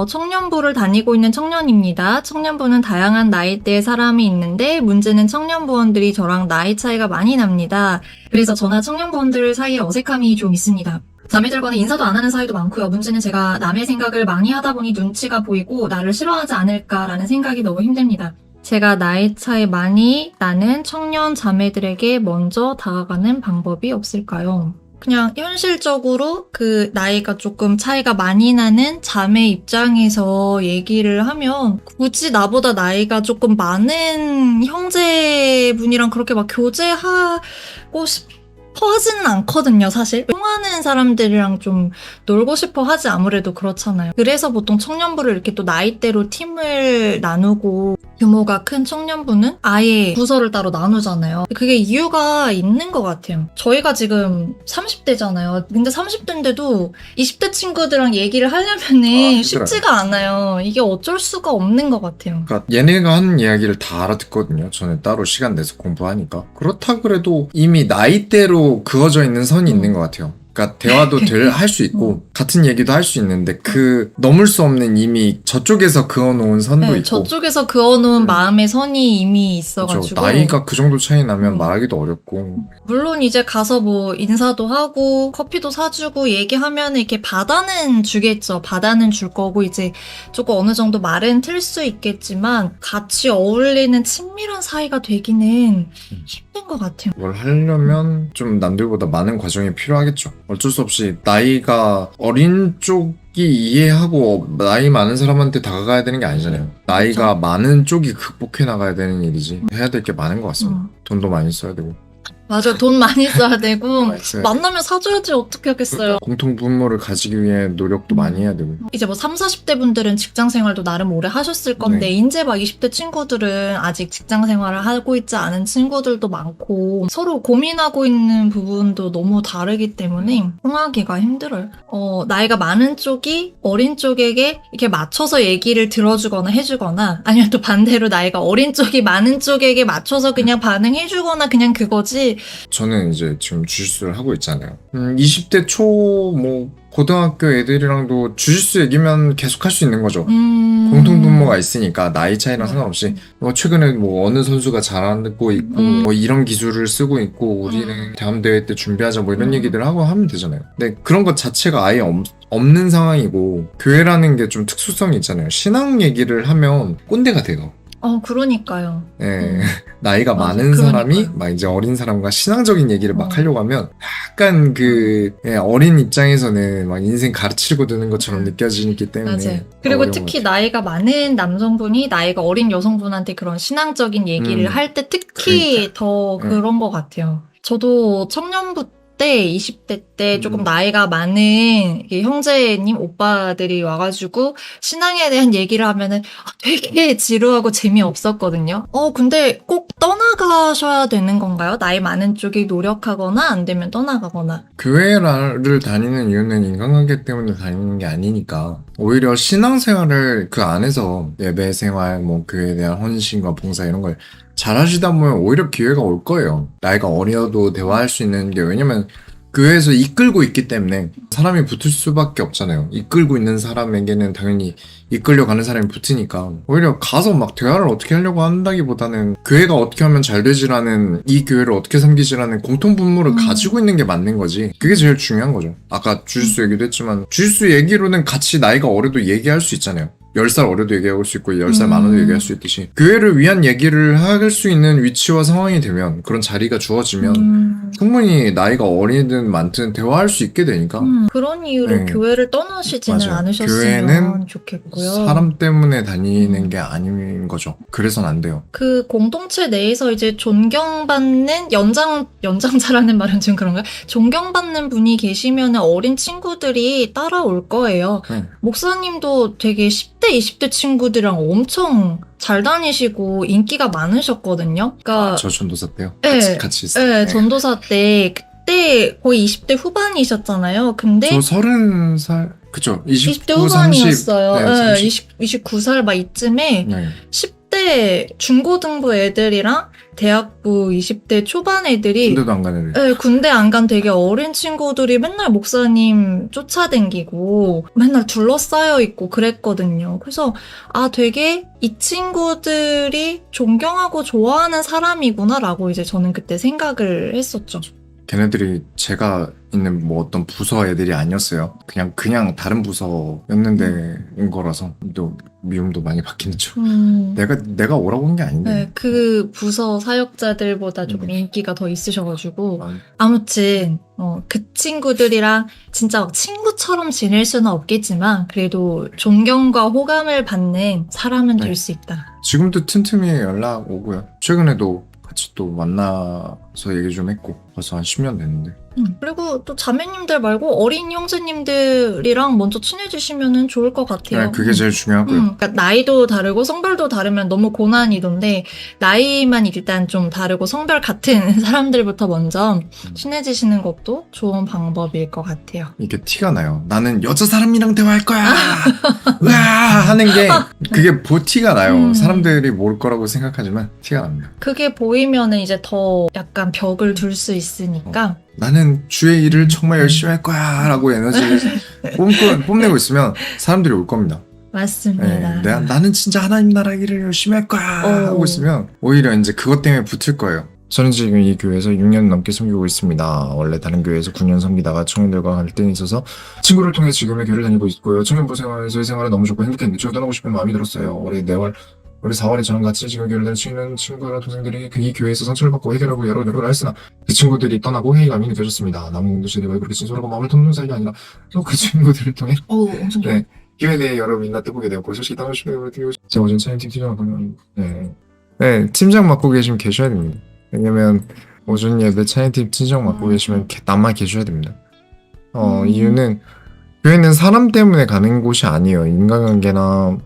청년부를 다니고 있는 청년입니다. 청년부는 다양한 나이대의 사람이 있는데 문제는 청년부원들이 저랑 나이 차이가 많이 납니다. 그래서 저나 청년부원들 사이에 어색함이 좀 있습니다. 남들과는 인사도 안 하는 사이도 많고요. 문제는 제가 남의 생각을 많이 하다 보니 눈치가 보이고 나를 싫어하지 않을까라는 생각이 너무 힘듭니다. 제가 나이 차이 많이 나는 청년 자매들에게 먼저 다가가는 방법이 없을까요? 그냥 현실적으로 그 나이가 조금 차이가 많이 나는 자매 입장에서 얘기를 하면 굳이 나보다 나이가 조금 많은 형제분이랑 그렇게 막 교제하고 싶어 하지는 않거든요, 사실. 통하는 사람들이랑 좀 놀고 싶어 하지 아무래도 그렇잖아요. 그래서 보통 청년부를 이렇게 또 나이대로 팀을 나누고 규모가 큰 청년부는 아예 부서를 따로 나누잖아요. 그게 이유가 있는 것 같아요. 저희가 지금 30대잖아요. 근데 30대인데도 20대 친구들이랑 얘기를 하려면은 쉽지가 않아요. 이게 어쩔 수가 없는 것 같아요. 그러니까 얘네가 하는 이야기를 다 알아듣거든요. 저는 따로 시간 내서 공부하니까. 그렇다 그래도 이미 나이대로 그어져 있는 선이 있는 것 같아요. 그러니까 대화도 할 수 있고 같은 얘기도 할 수 있는데 그 넘을 수 없는 이미 저쪽에서 그어놓은 선도 있고 저쪽에서 그어놓은 마음의 선이 이미 있어가지고 나이가 그 정도 차이 나면 말하기도 어렵고 물론 이제 가서 뭐 인사도 하고 커피도 사주고 얘기하면 이렇게 받아는 주겠죠. 받아는 줄 거고 이제 조금 어느 정도 말은 틀 수 있겠지만 같이 어울리는 친밀한 사이가 되기는 힘든 것 같아요. 뭘 하려면 좀 남들보다 많은 과정이 필요하겠죠. 어쩔 수 없이 나이가 어린 쪽이 이해하고 나이 많은 사람한테 다가가야 되는 게 아니잖아요. 나이가 그렇죠. 많은 쪽이 극복해 나가야 되는 일이지. 해야 될 게 많은 것 같습니다. 돈도 많이 써야 되고. 맞아, 돈 많이 써야 되고 많이 써야 만나면 사줘야지 어떻게 하겠어요. 공통 분모를 가지기 위해 노력도 많이 해야 되고. 이제 뭐 30, 40대 분들은 직장 생활도 나름 오래 하셨을 건데 네. 이제 막 20대 친구들은 아직 직장 생활을 하고 있지 않은 친구들도 많고 서로 고민하고 있는 부분도 너무 다르기 때문에 통하기가 힘들어요. 나이가 많은 쪽이 어린 쪽에게 이렇게 맞춰서 얘기를 들어주거나 해주거나 아니면 또 반대로 나이가 어린 쪽이 많은 쪽에게 맞춰서 그냥 반응해주거나 그냥 그거지. 저는 이제 지금 주짓수를 하고 있잖아요. 20대 초 고등학교 애들이랑도 주짓수 얘기면 계속 할 수 있는 거죠. 공통 분모가 있으니까 나이 차이랑 상관없이 최근에 어느 선수가 잘하고 있고 이런 기술을 쓰고 있고 우리는 다음 대회 때 준비하자 이런 얘기들 하고 하면 되잖아요. 근데 그런 것 자체가 아예 없는 상황이고 교회라는 게 좀 특수성이 있잖아요. 신앙 얘기를 하면 꼰대가 돼요. 그러니까요. 나이가 맞아, 많은 사람이 그러니까요. 막 이제 어린 사람과 신앙적인 얘기를 막 하려고 하면 약간 어린 입장에서는 막 인생 가르치고 드는 것처럼 느껴지기 때문에 맞아요. 그리고 특히 나이가 많은 남성분이 나이가 어린 여성분한테 그런 신앙적인 얘기를 할 때 특히 더 그런 것 같아요. 저도 청년부 때 20대 때 조금 나이가 많은 형제님 오빠들이 와가지고 신앙에 대한 얘기를 하면은 되게 지루하고 재미없었거든요. 근데 꼭 떠나가셔야 되는 건가요? 나이 많은 쪽이 노력하거나 안 되면 떠나가거나. 교회를 다니는 이유는 인간관계 때문에 다니는 게 아니니까 오히려 신앙생활을 그 안에서 예배생활, 교회에 대한 헌신과 봉사 이런 걸 잘하시다 보면 오히려 기회가 올 거예요. 나이가 어려도 대화할 수 있는 게 왜냐면 교회에서 이끌고 있기 때문에 사람이 붙을 수밖에 없잖아요. 이끌고 있는 사람에게는 당연히 이끌려가는 사람이 붙으니까 오히려 가서 막 대화를 어떻게 하려고 한다기보다는 교회가 어떻게 하면 잘 되지라는 이 교회를 어떻게 섬기지라는 공통 분모를 가지고 있는 게 맞는 거지. 그게 제일 중요한 거죠. 아까 주짓수 얘기도 했지만 주짓수 얘기로는 같이 나이가 어려도 얘기할 수 있잖아요. 10살 어려도 얘기할 수 있고 10살 많아도 얘기할 수 있듯이 교회를 위한 얘기를 할 수 있는 위치와 상황이 되면 그런 자리가 주어지면 충분히 나이가 어리든 많든 대화할 수 있게 되니까 그런 이유로 교회를 떠나시지는 맞아요. 않으셨으면 교회는 좋겠고요. 사람 때문에 다니는 게 아닌 거죠. 그래서는 안 돼요. 그 공동체 내에서 이제 존경받는 연장자라는 말은 좀 그런가요? 존경받는 분이 계시면 어린 친구들이 따라올 거예요. 목사님도 되게 10대, 20대 친구들이랑 엄청 잘 다니시고 인기가 많으셨거든요. 그러니까 저 전도사 때요? 네, 같이 있어요. 네, 전도사 때 그때 거의 20대 후반이셨잖아요. 근데 저 30살 그쵸? 20대 29, 후반이었어요. 30, 네, 29살 막 이쯤에 10대 중고등부 애들이랑 대학부 20대 초반 애들이 군대도 안 가는 애. 네, 군대 안 간 되게 어린 친구들이 맨날 목사님 쫓아다니고 맨날 둘러싸여 있고 그랬거든요. 그래서 되게 이 친구들이 존경하고 좋아하는 사람이구나라고 이제 저는 그때 생각을 했었죠. 걔네들이 제가 있는 뭐 어떤 부서 애들이 아니었어요. 그냥 다른 부서였는데인 거라서 또 미움도 많이 받긴 했죠. 내가 오라고 한 게 아닌데. 네, 그 부서 사역자들보다 조금 인기가 더 있으셔가지고 아, 아무튼 그 친구들이랑 진짜 친구처럼 지낼 수는 없겠지만 그래도 존경과 호감을 받는 사람은 될 네. 수 있다. 지금도 틈틈이 연락 오고요. 최근에도 같이 또 만나서 얘기 좀 했고 벌써 한 10년 됐는데. 그리고 또 자매님들 말고 어린 형제님들이랑 먼저 친해지시면 좋을 것 같아요. 네, 그게 제일 중요하고요. 그러니까 나이도 다르고 성별도 다르면 너무 고난이던데 나이만 일단 좀 다르고 성별 같은 사람들부터 먼저 친해지시는 것도 좋은 방법일 것 같아요. 이게 티가 나요. 나는 여자 사람이랑 대화할 거야. 으아 하는 게 그게 티가 나요. 사람들이 모를 거라고 생각하지만 티가 납니다. 그게 보이면은 이제 더 약간 벽을 둘 수 있으니까 나는 주의 일을 정말 열심히 할 거야 라고 에너지를 뽐내고 있으면 사람들이 올 겁니다. 맞습니다. 네, 나는 진짜 하나님 나라 일을 열심히 할 거야 하고 있으면 오히려 이제 그것 때문에 붙을 거예요. 저는 지금 이 교회에서 6년 넘게 섬기고 있습니다. 원래 다른 교회에서 9년 섬기다가 청년들과 갈등이 있어서 친구를 통해 지금의 교회를 다니고 있고요. 청년부 생활에서의 생활은 너무 좋고 행복했는데 저도 떠나고 싶은 마음이 들었어요. 올해 4월에 저랑 같이 지금 교회를 다니는 친구랑 동생들이 이 교회에서 상처를 받고 해결하고 여러 노력을 했으나 그 친구들이 떠나고 회의감이 느껴졌습니다. 남은 공동체들이 왜 그렇게 진솔하고 마음을 터놓는 사이가 아니라 또 그 친구들을 통해 엄청 좋아요. 네, 교회에 대해 여러 민낯 뜨보게 되었고 솔직히 따로 싶은 제가 오전 차임팀 팀장 맡으면 네, 팀장 맡고 계셔야 됩니다. 왜냐면 오전 예배 차임팀 팀장 맡고 계시면 남만 계셔야 됩니다. 이유는 교회는 사람 때문에 가는 곳이 아니에요. 인간관계나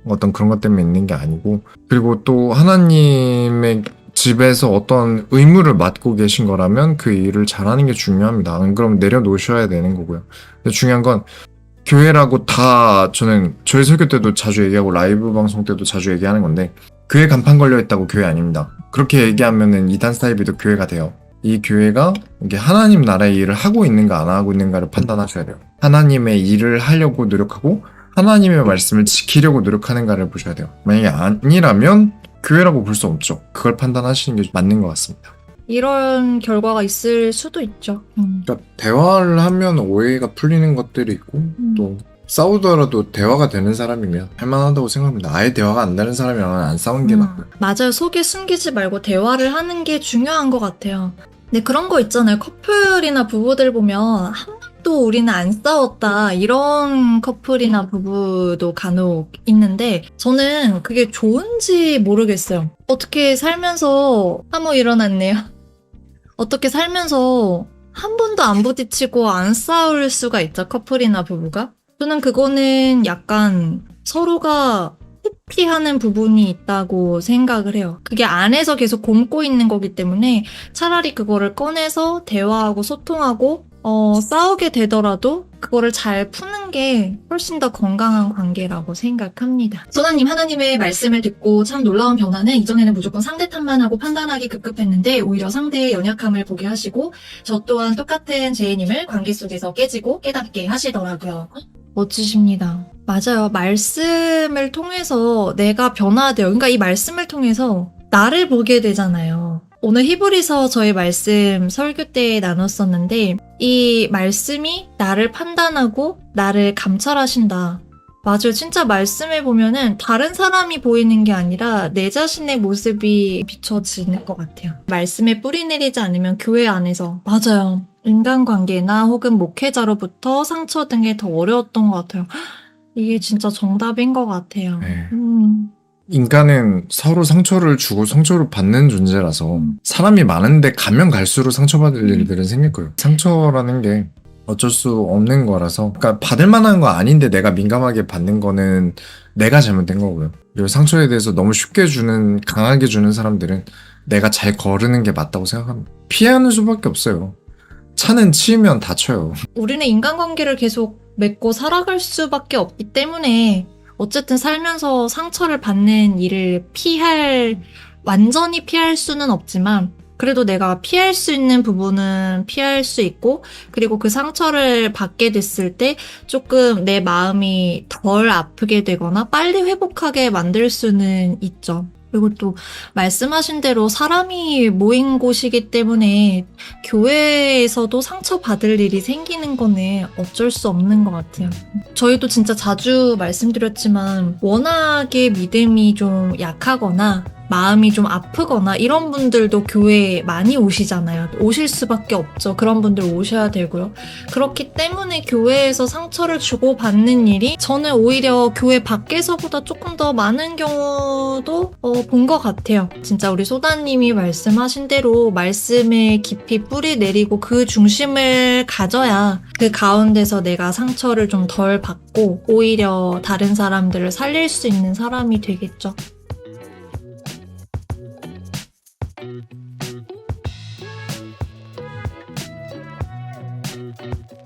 어떤 그런 것 때문에 있는 게 아니고, 그리고 또 하나님의 집에서 어떤 의무를 맡고 계신 거라면 그 일을 잘하는 게 중요합니다. 안 그럼 내려놓으셔야 되는 거고요. 근데 중요한 건 교회라고 다 저는 저희 설교 때도 자주 얘기하고 라이브 방송 때도 자주 얘기하는 건데 교회 간판 걸려있다고 교회 아닙니다. 그렇게 얘기하면은 이단 스타일도 교회가 돼요. 이 교회가 이게 하나님 나라의 일을 하고 있는가 안 하고 있는가를 판단하셔야 돼요. 하나님의 일을 하려고 노력하고 하나님의 말씀을 지키려고 노력하는가를 보셔야 돼요. 만약에 아니라면 교회라고 볼 수 없죠. 그걸 판단하시는 게 맞는 것 같습니다. 이런 결과가 있을 수도 있죠. 그러니까 대화를 하면 오해가 풀리는 것들이 있고 또 싸우더라도 대화가 되는 사람이면 할만하다고 생각합니다. 아예 대화가 안 되는 사람이랑은 안 싸우는 게 낫고요. 맞아요. 속에 숨기지 말고 대화를 하는 게 중요한 것 같아요. 근데 그런 거 있잖아요. 커플이나 부부들 보면 한 번도 우리는 안 싸웠다 이런 커플이나 부부도 간혹 있는데 저는 그게 좋은지 모르겠어요. 어떻게 살면서 일어났네요. 어떻게 살면서 한 번도 안 부딪히고 안 싸울 수가 있죠, 커플이나 부부가? 저는 그거는 약간 서로가 회피하는 부분이 있다고 생각을 해요. 그게 안에서 계속 곪고 있는 거기 때문에 차라리 그거를 꺼내서 대화하고 소통하고 싸우게 되더라도 그거를 잘 푸는 게 훨씬 더 건강한 관계라고 생각합니다. 소나님, 하나님의 말씀을 듣고 참 놀라운 변화는 이전에는 무조건 상대 탓만 하고 판단하기 급급했는데 오히려 상대의 연약함을 보게 하시고 저 또한 똑같은 죄인임을 관계 속에서 깨지고 깨닫게 하시더라고요. 멋지십니다. 맞아요. 말씀을 통해서 내가 변화돼요. 그러니까 이 말씀을 통해서 나를 보게 되잖아요. 오늘 히브리서 저희 말씀 설교 때 나눴었는데 이 말씀이 나를 판단하고 나를 감찰하신다. 맞아요. 진짜 말씀을 보면은 다른 사람이 보이는 게 아니라 내 자신의 모습이 비춰지는 것 같아요. 말씀에 뿌리 내리지 않으면 교회 안에서 맞아요. 인간관계나 혹은 목회자로부터 상처 등에 더 어려웠던 것 같아요. 이게 진짜 정답인 것 같아요. 네. 인간은 서로 상처를 주고 상처를 받는 존재라서 사람이 많은데 가면 갈수록 상처받을 일들은 생길 거예요. 상처라는 게 어쩔 수 없는 거라서 그러니까 받을 만한 거 아닌데 내가 민감하게 받는 거는 내가 잘못된 거고요. 그리고 상처에 대해서 너무 쉽게 주는 강하게 주는 사람들은 내가 잘 거르는 게 맞다고 생각합니다. 피하는 수밖에 없어요. 차는 치이면 다쳐요. 우리는 인간관계를 계속 맺고 살아갈 수밖에 없기 때문에 어쨌든 살면서 상처를 받는 일을 피할 완전히 피할 수는 없지만 그래도 내가 피할 수 있는 부분은 피할 수 있고, 그리고 그 상처를 받게 됐을 때 조금 내 마음이 덜 아프게 되거나 빨리 회복하게 만들 수는 있죠. 그리고 또 말씀하신 대로 사람이 모인 곳이기 때문에 교회에서도 상처받을 일이 생기는 거는 어쩔 수 없는 것 같아요. 저희도 진짜 자주 말씀드렸지만 워낙에 믿음이 좀 약하거나 마음이 좀 아프거나 이런 분들도 교회에 많이 오시잖아요. 오실 수밖에 없죠. 그런 분들 오셔야 되고요. 그렇기 때문에 교회에서 상처를 주고받는 일이 저는 오히려 교회 밖에서보다 조금 더 많은 경우도 본 것 같아요. 진짜 우리 소다님이 말씀하신 대로 말씀에 깊이 뿌리 내리고 그 중심을 가져야 그 가운데서 내가 상처를 좀 덜 받고 오히려 다른 사람들을 살릴 수 있는 사람이 되겠죠.